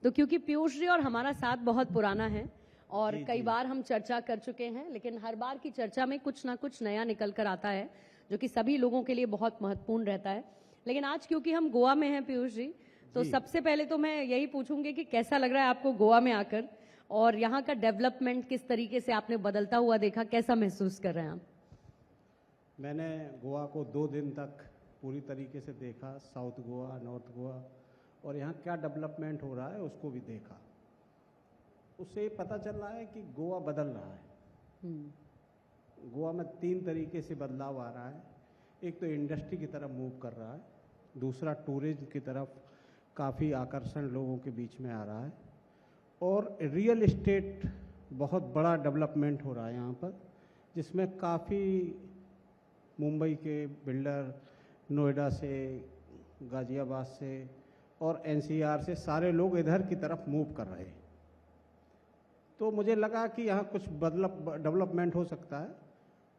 तो क्योंकि पीयूष जी और हमारा साथ बहुत पुराना है और कई बार हम चर्चा कर चुके हैं, लेकिन हर बार की चर्चा में कुछ ना कुछ नया निकल कर आता है जो कि सभी लोगों के लिए बहुत महत्वपूर्ण रहता है। लेकिन आज क्योंकि हम गोवा में हैं पीयूष जी, तो सबसे पहले तो मैं यही पूछूंगी कि कैसा लग रहा है आपको गोवा में आकर, और यहाँ का डेवलपमेंट किस तरीके से आपने बदलता हुआ देखा, कैसा महसूस कर रहे हैं आप? मैंने गोवा को 2 दिन तक पूरी तरीके से देखा, साउथ गोवा, नॉर्थ गोवा, और यहाँ क्या डेवलपमेंट हो रहा है उसको भी देखा। उससे पता चल रहा है कि गोवा बदल रहा है। गोवा में 3 तरीके से बदलाव आ रहा है। एक तो इंडस्ट्री की तरफ मूव कर रहा है, दूसरा टूरिज्म की तरफ काफ़ी आकर्षण लोगों के बीच में आ रहा है, और रियल एस्टेट बहुत बड़ा डेवलपमेंट हो रहा है यहाँ पर, जिसमें काफ़ी मुंबई के बिल्डर, नोएडा से, गाजियाबाद से और एनसीआर से सारे लोग इधर की तरफ मूव कर रहे हैं। तो मुझे लगा कि यहाँ कुछ डेवलपमेंट हो सकता है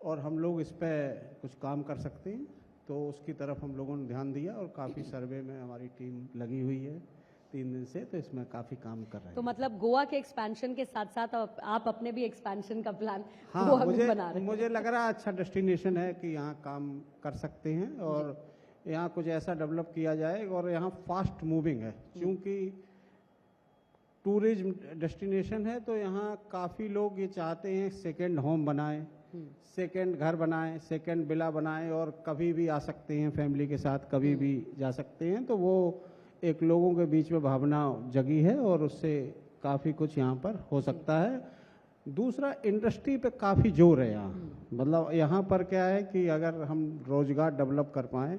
और हम लोग इस पर कुछ काम कर सकते हैं, तो उसकी तरफ हम लोगों ने ध्यान दिया और काफ़ी सर्वे में हमारी टीम लगी हुई है 3 दिन से, तो इसमें काफ़ी काम कर रहे हैं। तो मतलब गोवा के एक्सपेंशन के साथ साथ आप अपने भी एक्सपेंशन का प्लान हाँ, गोवा में बना रहे हैं? मुझे लग रहा है अच्छा डेस्टिनेशन है कि यहाँ काम कर सकते हैं और यहाँ कुछ ऐसा डेवलप किया जाए, और यहाँ फास्ट मूविंग है क्योंकि टूरिज्म डेस्टिनेशन है, तो यहाँ काफ़ी लोग ये चाहते हैं सेकंड होम बनाएं, सेकंड घर बनाएं, सेकंड विला बनाएं, और कभी भी आ सकते हैं फैमिली के साथ, कभी भी जा सकते हैं। तो वो एक लोगों के बीच में भावना जगी है और उससे काफ़ी कुछ यहाँ पर हो सकता है। दूसरा, इंडस्ट्री पे काफ़ी जोर है यहाँ। मतलब यहाँ पर क्या है कि अगर हम रोजगार डेवलप कर पाएँ,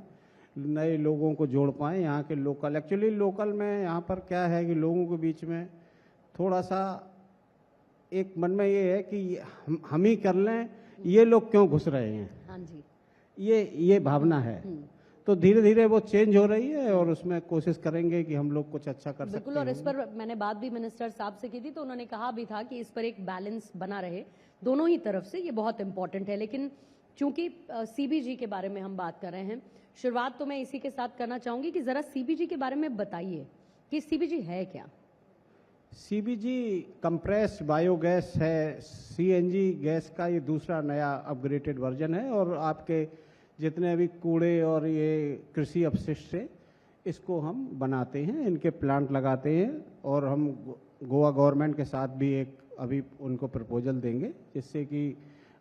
नए लोगों को जोड़ पाएँ, यहाँ के लोकल, एक्चुअली लोकल में यहाँ पर क्या है कि लोगों के बीच में थोड़ा सा एक मन में ये है कि हम ही कर लें, ये लोग क्यों घुस रहे हैं। हाँ जी, ये भावना है। तो धीरे धीरे वो चेंज हो रही है और उसमें कोशिश करेंगे कि हम लोग कुछ अच्छा कर सकते हैं। बिल्कुल। और इस पर मैंने बात भी मिनिस्टर साहब से की थी, तो उन्होंने कहा भी था कि इस पर एक बैलेंस बना रहे दोनों ही तरफ से, ये बहुत इंपॉर्टेंट है। लेकिन चूंकि सीबीजी के बारे में हम बात कर रहे हैं, शुरुआत तो मैं इसी के साथ करना चाहूंगी कि जरा सीबीजी के बारे में बताइए कि सीबीजी है क्या? सीबीजी कंप्रेस्ड बायोगैस है, सीएनजी गैस का ये दूसरा नया अपग्रेडेड वर्जन है, और आपके जितने भी कूड़े और ये कृषि अपशिष्ट से इसको हम बनाते हैं, इनके प्लांट लगाते हैं, और हम गोवा गवर्नमेंट के साथ भी एक अभी उनको प्रपोजल देंगे जिससे कि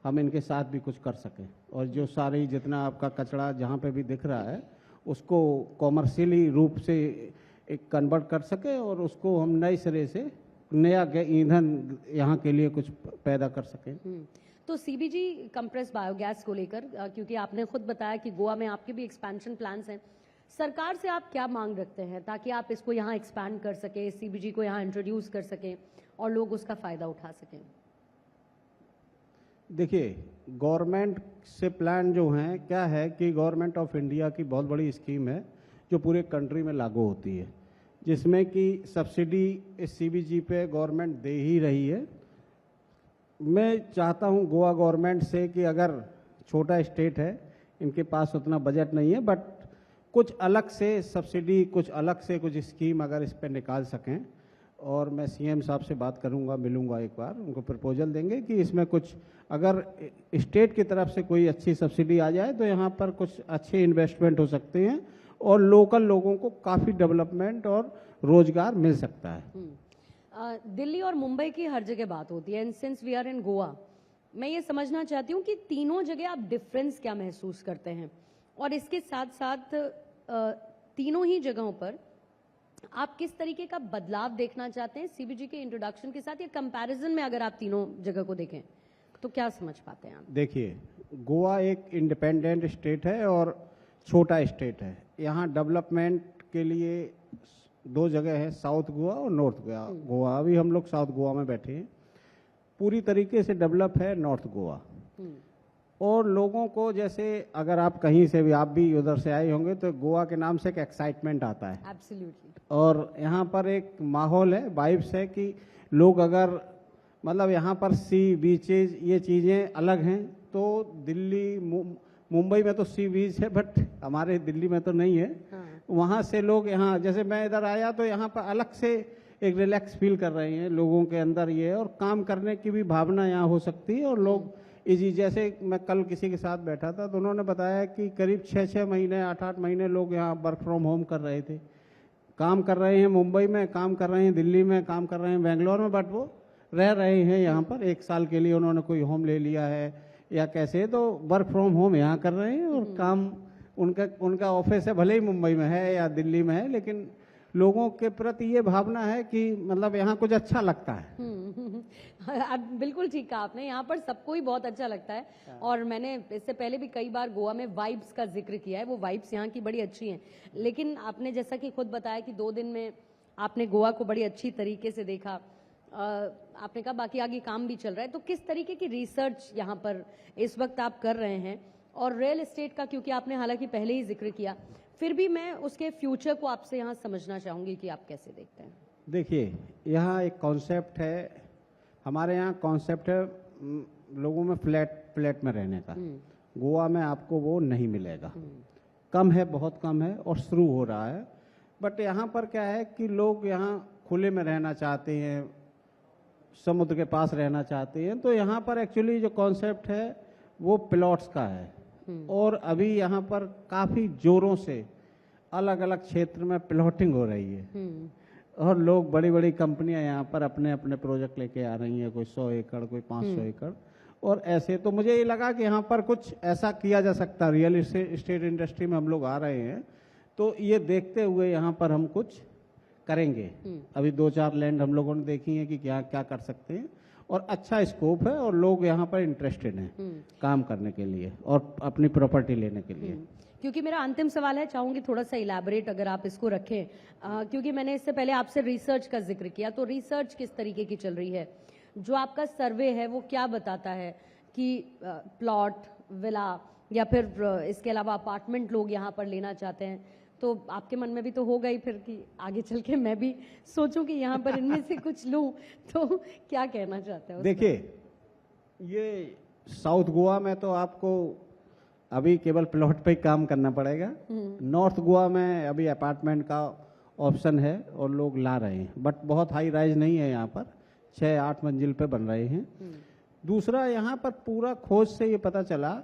हम इनके साथ भी कुछ कर सकें, और जो सारी जितना आपका कचरा जहाँ पे भी दिख रहा है उसको कॉमर्शियली रूप से एक कन्वर्ट कर सके और उसको हम नए सिरे से नया ईंधन यहाँ के लिए कुछ पैदा कर सकें। तो सीबीजी कंप्रेस बायोगैस को लेकर, क्योंकि आपने खुद बताया कि गोवा में आपके भी एक्सपेंशन प्लान्स हैं, सरकार से आप क्या मांग रखते हैं ताकि आप इसको यहाँ एक्सपैंड कर सके, सीबीजी को यहाँ इंट्रोड्यूस कर सकें और लोग उसका फायदा उठा सकें? देखिए, गवर्नमेंट से प्लान जो हैं, क्या है कि गवर्नमेंट ऑफ इंडिया की बहुत बड़ी स्कीम है जो पूरे कंट्री में लागू होती है, जिसमें कि सब्सिडी इस सीबीजी पे गवर्नमेंट दे ही रही है। मैं चाहता हूं गोवा गवर्नमेंट से कि अगर छोटा स्टेट है, इनके पास उतना बजट नहीं है, बट कुछ अलग से सब्सिडी, कुछ अलग से कुछ स्कीम अगर इस पे निकाल सकें, और मैं सीएम साहब से बात करूंगा, मिलूंगा एक बार, उनको प्रपोजल देंगे कि इसमें कुछ अगर स्टेट की तरफ से कोई अच्छी सब्सिडी आ जाए तो यहाँ पर कुछ अच्छे इन्वेस्टमेंट हो सकते हैं और लोकल लोगों को काफ़ी डेवलपमेंट और रोजगार मिल सकता है। दिल्ली और मुंबई की हर जगह बात होती है, and since we are in Goa, मैं ये समझना चाहती हूँ कि तीनों जगह आप डिफरेंस क्या महसूस करते हैं, और इसके साथ साथ तीनों ही जगहों पर आप किस तरीके का बदलाव देखना चाहते हैं सीबीजी के इंट्रोडक्शन के साथ, या कंपैरिजन में अगर आप तीनों जगह को देखें तो क्या समझ पाते हैं आप? देखिए, गोवा एक इंडिपेंडेंट स्टेट है और छोटा स्टेट है। यहाँ डेवलपमेंट के लिए 2 जगह है, साउथ गोवा और नॉर्थ गोवा। अभी हम लोग साउथ गोवा में बैठे हैं। पूरी तरीके से डेवलप है नॉर्थ गोवा, और लोगों को, जैसे अगर आप कहीं से भी, आप भी उधर से आए होंगे, तो गोवा के नाम से एक एक्साइटमेंट आता है। एब्सोल्युटली। और यहाँ पर एक माहौल है, वाइब्स है कि लोग अगर, मतलब यहाँ पर सी बीचेज, ये चीज़ें अलग हैं। तो दिल्ली मुंबई में तो सी बीच है, बट हमारे दिल्ली में तो नहीं है। वहाँ से लोग यहाँ, जैसे मैं इधर आया तो यहाँ पर अलग से एक रिलैक्स फील कर रहे हैं लोगों के अंदर ये है, और काम करने की भी भावना यहाँ हो सकती है। और लोग इजी, जैसे मैं कल किसी के साथ बैठा था तो उन्होंने बताया कि करीब 6-6 महीने 8-8 महीने लोग यहाँ वर्क फ्रॉम होम कर रहे थे, काम कर रहे हैं मुंबई में, काम कर रहे हैं दिल्ली में, काम कर रहे हैं बेंगलोर में, बट वो रह रहे हैं यहाँ पर 1 साल के लिए। उन्होंने कोई होम ले लिया है या कैसे, तो वर्क फ्रॉम होम यहाँ कर रहे हैं और काम उनका ऑफिस है, भले ही मुंबई में है या दिल्ली में है, लेकिन लोगों के प्रति ये भावना है कि मतलब यहाँ कुछ अच्छा लगता है। अब बिल्कुल ठीक कहा आपने, यहाँ पर सबको ही बहुत अच्छा लगता है। और मैंने इससे पहले भी कई बार गोवा में वाइब्स का जिक्र किया है, वो वाइब्स यहाँ की बड़ी अच्छी हैं। लेकिन आपने जैसा कि खुद बताया कि 2 दिन में आपने गोवा को बड़ी अच्छी तरीके से देखा, आपने कहा बाकी आगे काम भी चल रहा है, तो किस तरीके की रिसर्च यहाँ पर इस वक्त आप कर रहे हैं? और रियल एस्टेट का क्योंकि आपने हालांकि पहले ही जिक्र किया, फिर भी मैं उसके फ्यूचर को आपसे यहाँ समझना चाहूंगी कि आप कैसे देखते हैं। देखिए, यहाँ एक कॉन्सेप्ट है, हमारे यहाँ कॉन्सेप्ट है लोगों में फ्लैट में रहने का। गोवा में आपको वो नहीं मिलेगा, कम है, बहुत कम है और शुरू हो रहा है। बट यहाँ पर क्या है कि लोग यहाँ खुले में रहना चाहते हैं, समुद्र के पास रहना चाहते हैं, तो यहाँ पर एक्चुअली जो कॉन्सेप्ट है वो प्लॉट्स का है। और अभी यहाँ पर काफ़ी जोरों से अलग अलग क्षेत्र में प्लॉटिंग हो रही है और लोग, बड़ी बड़ी कंपनियां यहाँ पर अपने अपने प्रोजेक्ट लेके आ रही हैं, कोई 100 एकड़, कोई 500 एकड़। और ऐसे तो मुझे ये लगा कि यहाँ पर कुछ ऐसा किया जा सकता है। रियल एस्टेट इंडस्ट्री में हम लोग आ रहे हैं, तो ये देखते हुए यहाँ पर हम कुछ करेंगे। अभी 2-4 लैंड हम लोगों ने देखी है कि क्या क्या कर सकते हैं, और अच्छा स्कोप है और लोग यहाँ पर इंटरेस्टेड हैं काम करने के लिए और अपनी प्रॉपर्टी लेने के लिए। क्योंकि मेरा अंतिम सवाल है, चाहूंगी थोड़ा सा इलैबोरेट अगर आप इसको रखें, क्योंकि मैंने इससे पहले आपसे रिसर्च का जिक्र किया, तो रिसर्च किस तरीके की चल रही है? जो आपका सर्वे है वो क्या बताता है कि प्लॉट, विला या फिर इसके अलावा अपार्टमेंट लोग यहाँ पर लेना चाहते हैं? तो आपके मन में भी तो होगा ही फिर कि आगे चल के मैं भी सोचूं कि यहाँ पर इनमें से कुछ लूं, तो क्या कहना चाहते हैं? देखिए, ये साउथ गोवा में तो आपको अभी केवल प्लॉट पे ही काम करना पड़ेगा। नॉर्थ गोवा में अभी अपार्टमेंट का ऑप्शन है और लोग ला रहे हैं, बट बहुत हाई राइज नहीं है, यहाँ पर 6-8 मंजिल पे बन रहे हैं। दूसरा, यहाँ पर पूरा खोज से ये पता चला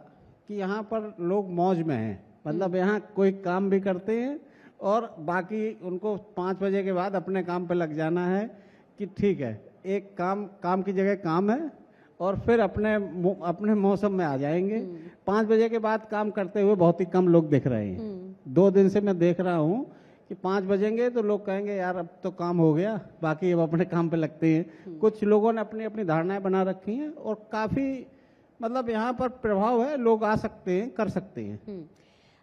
कि यहाँ पर लोग मौज में हैं, मतलब यहाँ कोई काम भी करते हैं और बाकी उनको 5 बजे के बाद अपने काम पे लग जाना है कि ठीक है, एक काम की जगह काम है, और फिर अपने मौसम में आ जाएंगे। 5 बजे के बाद काम करते हुए बहुत ही कम लोग दिख रहे हैं। 2 दिन से मैं देख रहा हूँ कि 5 बजेंगे तो लोग कहेंगे यार अब तो काम हो गया, बाकी अब अपने काम पे लगते हैं। कुछ लोगों ने अपनी अपनी धारणाएं बना रखी हैं और काफ़ी मतलब यहाँ पर प्रभाव है, लोग आ सकते हैं, कर सकते हैं।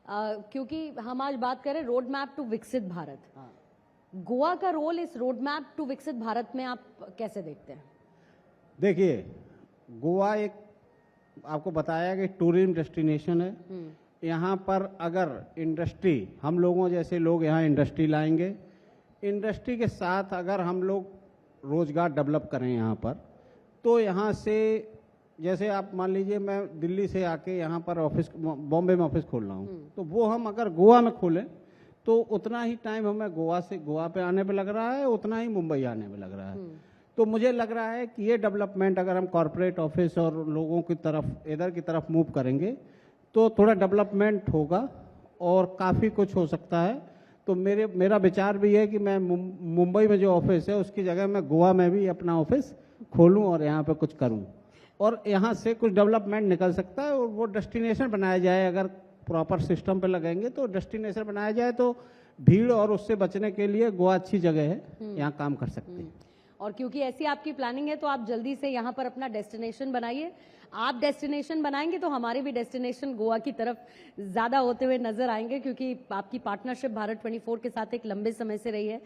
क्योंकि हम आज बात करें रोड मैप टू विकसित भारत, गोवा का रोल इस रोड मैप टू विकसित भारत में आप कैसे देखते हैं? देखिए, गोवा एक आपको बताया कि टूरिज्म डेस्टिनेशन है। यहाँ पर अगर इंडस्ट्री, हम लोगों जैसे लोग यहाँ इंडस्ट्री लाएंगे, इंडस्ट्री के साथ अगर हम लोग रोजगार डेवलप करें यहाँ पर, तो यहाँ से जैसे आप मान लीजिए मैं दिल्ली से आके यहाँ पर ऑफिस, बॉम्बे में ऑफिस खोल रहा हूँ, तो वो हम अगर गोवा में खोलें तो उतना ही टाइम हमें गोवा पे आने पे लग रहा है, उतना ही मुंबई आने में लग रहा है। तो मुझे लग रहा है कि ये डेवलपमेंट अगर हम कॉरपोरेट ऑफिस और लोगों की तरफ, इधर की तरफ मूव करेंगे तो थोड़ा डेवलपमेंट होगा और काफ़ी कुछ हो सकता है। तो मेरा विचार भी है कि मैं मुंबई में जो ऑफिस है उसकी जगह मैं गोवा में भी अपना ऑफिस खोलूं और यहाँ पे कुछ करूं, और यहाँ से कुछ डेवलपमेंट निकल सकता है और वो डेस्टिनेशन बनाया जाए। अगर प्रॉपर सिस्टम पे लगेंगे तो डेस्टिनेशन बनाया जाए तो भीड़ और उससे बचने के लिए गोवा अच्छी जगह है, यहाँ काम कर सकते हैं। और क्योंकि ऐसी आपकी प्लानिंग है तो आप जल्दी से यहाँ पर अपना डेस्टिनेशन बनाइए। आप डेस्टिनेशन बनाएंगे तो हमारे भी डेस्टिनेशन गोवा की तरफ ज्यादा होते हुए नजर आएंगे, क्योंकि आपकी पार्टनरशिप भारत 24 के साथ एक लंबे समय से रही है।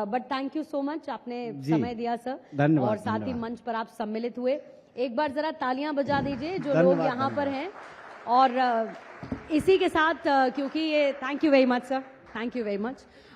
But thank you so much, आपने समय दिया सर, धन्यवाद। और साथ ही मंच पर आप सम्मिलित हुए। एक बार जरा तालियां बजा दीजिए जो लोग यहाँ पर हैं। और इसी के साथ क्योंकि ये, thank you very much sir, thank you very much.